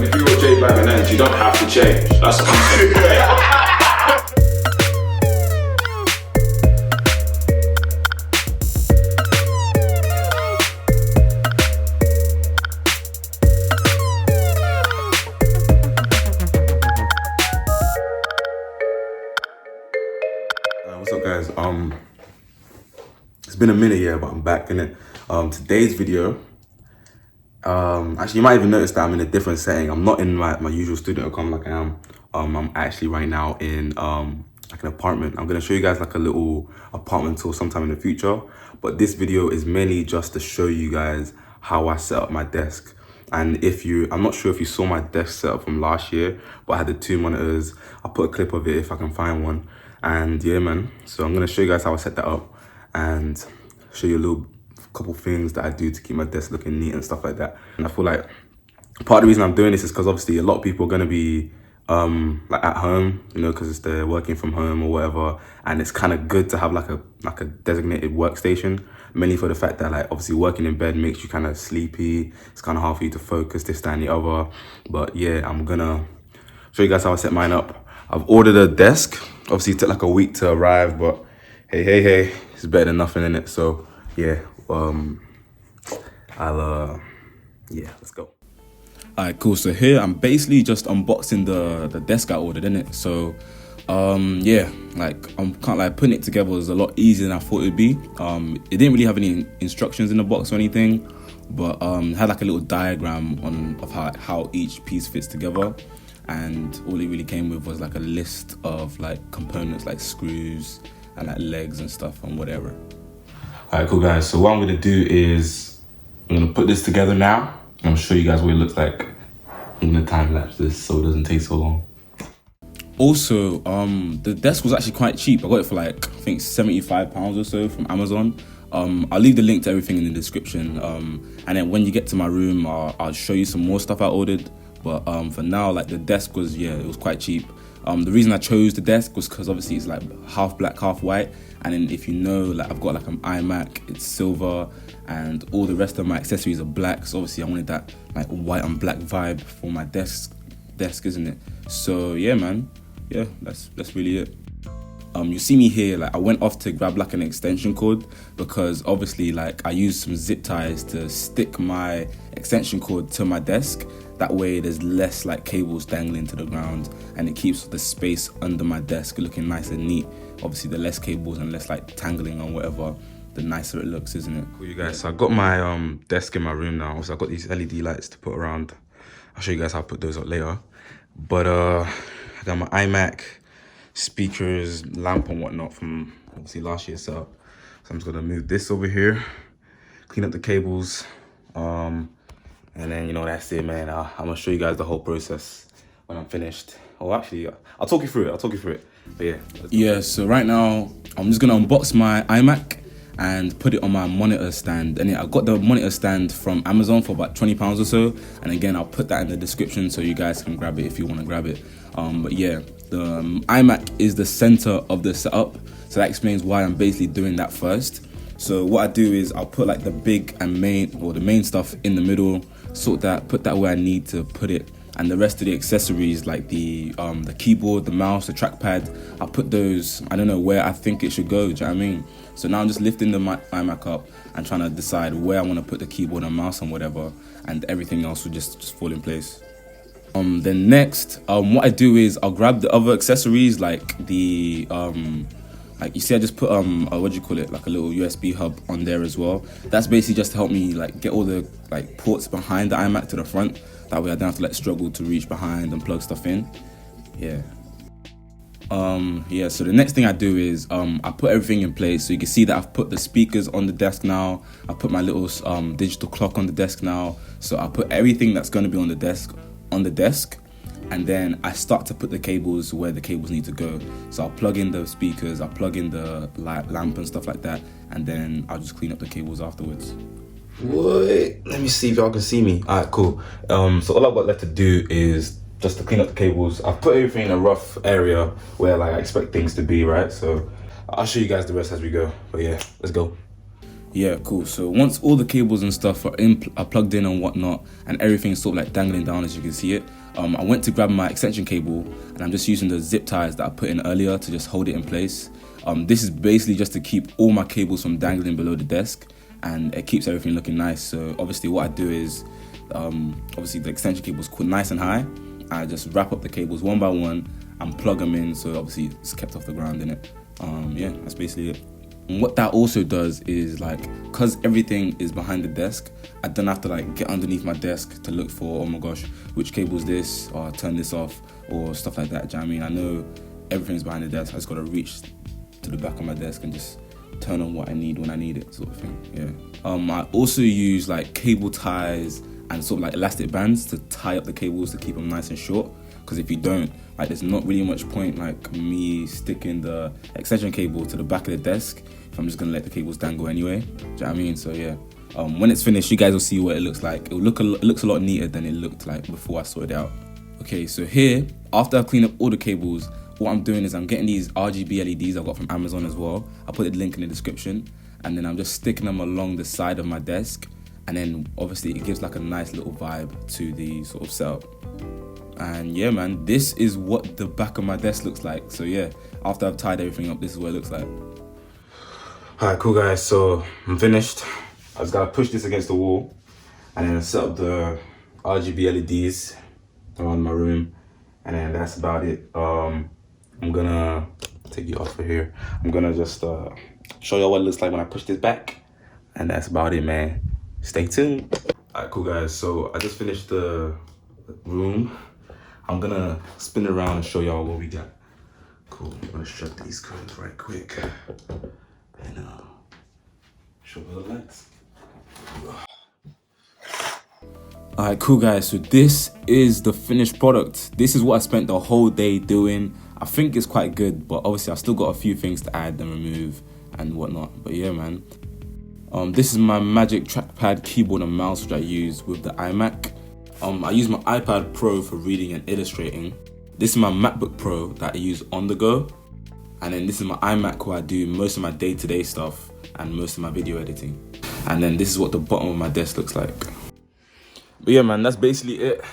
And if you got J bag and ends, you don't have to change. That's what I'm saying. What's up, guys? It's been a minute, yeah, but I'm back in it. Today's video, actually, you might even notice that I'm in a different setting. I'm not in my usual studio like I am. I'm actually right now in like an apartment. I'm gonna show you guys like a little apartment tour sometime in the future. But this video is mainly just to show you guys how I set up my desk. And I'm not sure if you saw my desk setup from last year, but I had the 2 monitors. I'll put a clip of it if I can find one. And yeah, man, so I'm gonna show you guys how I set that up and show you a couple things that I do to keep my desk looking neat and stuff like that. And I feel like part of the reason I'm doing this is because obviously a lot of people are gonna be like at home, you know, because they're working from home or whatever, and it's kind of good to have like a designated workstation, mainly for the fact that like obviously working in bed makes you kind of sleepy. It's kind of hard for you to focus, this, that, and the other. But yeah, I'm gonna show you guys how I set mine up. I've ordered a desk. Obviously, it took like a week to arrive, but hey, it's better than nothing, in it. So yeah, yeah, let's go. Alright, cool. So here I'm basically just unboxing the desk I ordered, innit? So yeah, like putting it together was a lot easier than I thought it'd be. It didn't really have any instructions in the box or anything, but it had like a little diagram of how each piece fits together. And all it really came with was like a list of like components like screws and like legs and stuff and whatever. Alright, cool, guys. So what I'm gonna do is I'm gonna put this together now. I'm gonna show you guys what it looks like. I'm gonna time lapse this so it doesn't take so long. Also, the desk was actually quite cheap. I got it for like, I think £75 or so from Amazon. I'll leave the link to everything in the description. And then when you get to my room, I'll show you some more stuff I ordered. But for now, like the desk was, yeah, it was quite cheap. The reason I chose the desk was because obviously it's like half black, half white. And then if you know, like I've got like an iMac, it's silver, and all the rest of my accessories are black. So obviously I wanted that like white and black vibe for my desk, isn't it? So yeah, man, yeah, that's really it. You see me here, like I went off to grab like an extension cord because obviously like I used some zip ties to stick my extension cord to my desk. That way there's less like cables dangling to the ground and it keeps the space under my desk looking nice and neat. Obviously the less cables and less like tangling or whatever, the nicer it looks, isn't it? Cool, you guys, so I got my desk in my room now. So I got these LED lights to put around. I'll show you guys how I put those up later. But I got my iMac, speakers, lamp and whatnot from obviously last year's setup. So I'm just gonna move this over here, clean up the cables, and then, you know, that's it, man. I'm gonna show you guys the whole process when I'm finished. Oh, actually, I'll talk you through it. But yeah. Yeah, so right now, I'm just gonna unbox my iMac and put it on my monitor stand. And yeah, I got the monitor stand from Amazon for about £20 or so. And again, I'll put that in the description so you guys can grab it if you wanna grab it. But yeah, the iMac is the center of the setup. So that explains why I'm basically doing that first. So what I do is I'll put like the big and the main stuff in the middle, sort that, put that where I need to put it, and the rest of the accessories like the keyboard, the mouse, the trackpad, I'll put those, I don't know, where I think it should go, do you know what I mean? So now I'm just lifting the iMac up and trying to decide where I want to put the keyboard and mouse and whatever, and everything else will just fall in place. Then next, what I do is I'll grab the other accessories like the like you see, I just put what do you call it, like a little USB hub on there as well. That's basically just to help me like get all the like ports behind the iMac to the front. That way I don't have to like struggle to reach behind and plug stuff in. Yeah. Yeah, so the next thing I do is I put everything in place. So you can see that I've put the speakers on the desk now. I put my little digital clock on the desk now. So I put everything that's going to be on the desk, and then I start to put the cables where the cables need to go. So I'll plug in the speakers, I'll plug in the lamp and stuff like that, and then I'll just clean up the cables afterwards. Wait, let me see if y'all can see me. Alright, cool. So all I've got left to do is just to clean up the cables. I've put everything in a rough area where like I expect things to be, right? So I'll show you guys the rest as we go. But yeah, let's go. Yeah, cool. So once all the cables and stuff are plugged in and whatnot, and everything's sort of like dangling down as you can see it, I went to grab my extension cable, and I'm just using the zip ties that I put in earlier to just hold it in place. This is basically just to keep all my cables from dangling below the desk, and it keeps everything looking nice. So obviously what I do is, obviously the extension cable's nice and high. I just wrap up the cables one by one and plug them in, so obviously it's kept off the ground, innit? Yeah, that's basically it. And what that also does is, like, because everything is behind the desk, I don't have to like get underneath my desk to look for, oh my gosh, which cable is this, or turn this off, or stuff like that. Do you know what I mean? I know everything's behind the desk. I just gotta reach to the back of my desk and just turn on what I need when I need it, sort of thing. Yeah. I also use like cable ties and sort of like elastic bands to tie up the cables to keep them nice and short. Because if you don't, like, there's not really much point like me sticking the extension cable to the back of the desk if I'm just gonna let the cables dangle anyway. Do you know what I mean? So yeah, when it's finished, you guys will see what it looks like. It looks a lot neater than it looked like before I sorted it out. Okay, so here, after I've cleaned up all the cables, what I'm doing is I'm getting these RGB LEDs I got from Amazon as well. I'll put the link in the description, and then I'm just sticking them along the side of my desk, and then obviously it gives like a nice little vibe to the sort of setup. And yeah, man, this is what the back of my desk looks like. So yeah, after I've tied everything up, this is what it looks like. Alright, cool guys, so I'm finished. I just gotta push this against the wall and then set up the RGB LEDs around my room, and then that's about it. I'm gonna take you off of here. I'm gonna just show you what it looks like when I push this back, and that's about it, man. Stay tuned. Alright, cool guys, so I just finished the room. I'm gonna spin it around and show y'all what we got. Cool, I'm gonna shut these curtains right quick and show you the lights. Alright, cool guys, so this is the finished product. This is what I spent the whole day doing. I think it's quite good, but obviously I've still got a few things to add and remove and whatnot. But yeah, man. This is my Magic Trackpad keyboard and mouse, which I use with the iMac. I use my iPad Pro for reading and illustrating. This is my MacBook Pro that I use on the go. And then this is my iMac where I do most of my day-to-day stuff and most of my video editing. And then this is what the bottom of my desk looks like. But yeah, man, that's basically it.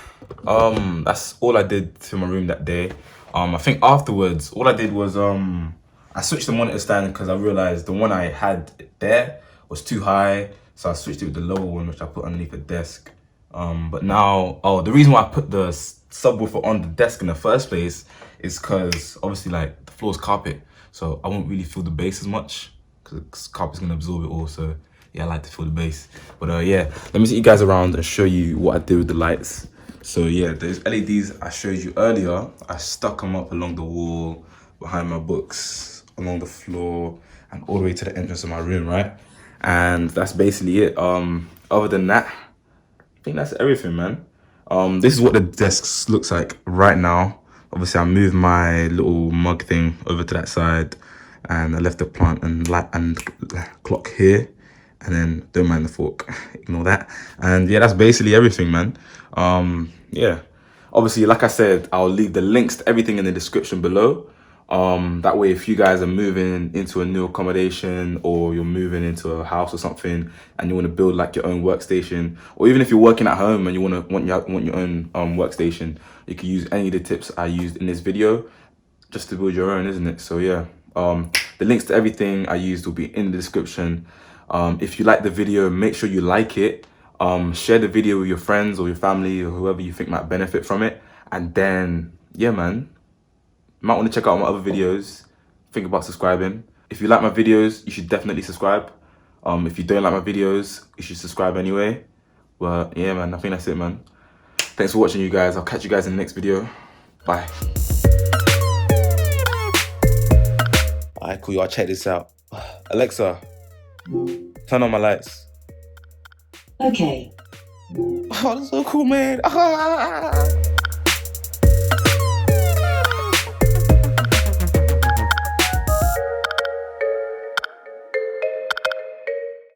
That's all I did to my room that day. I think afterwards, all I did was I switched the monitor stand because I realized the one I had there was too high. So I switched it with the lower one, which I put underneath the desk. But now, the reason why I put the subwoofer on the desk in the first place is because obviously like the floor's carpet, so I won't really feel the bass as much because carpet's gonna absorb it all. So yeah, I like to feel the bass. But yeah, let me take you guys around and show you what I did with the lights. So yeah, those LEDs I showed you earlier, I stuck them up along the wall, behind my books, along the floor, and all the way to the entrance of my room, right? And that's basically it. Other than that, I think that's everything, man. This is what the desk looks like right now. Obviously, I moved my little mug thing over to that side, and I left the plant and light and clock here, and then don't mind the fork, ignore that. And yeah, that's basically everything, man. Yeah, obviously, like I said, I'll leave the links to everything in the description below. That way, if you guys are moving into a new accommodation, or you're moving into a house or something, and you want to build like your own workstation, or even if you're working at home and you want your own workstation, you can use any of the tips I used in this video just to build your own, isn't it? So yeah, the links to everything I used will be in the description. If you like the video, make sure you like it. Share the video with your friends or your family or whoever you think might benefit from it. And then yeah, man, you might want to check out my other videos. Think about subscribing. If you like my videos, you should definitely subscribe. If you don't like my videos, you should subscribe anyway. But yeah, man, I think that's it, man. Thanks for watching, you guys. I'll catch you guys in the next video. Bye. Alright, cool, y'all, check this out. Alexa, turn on my lights. Okay. Oh, that's so cool, man.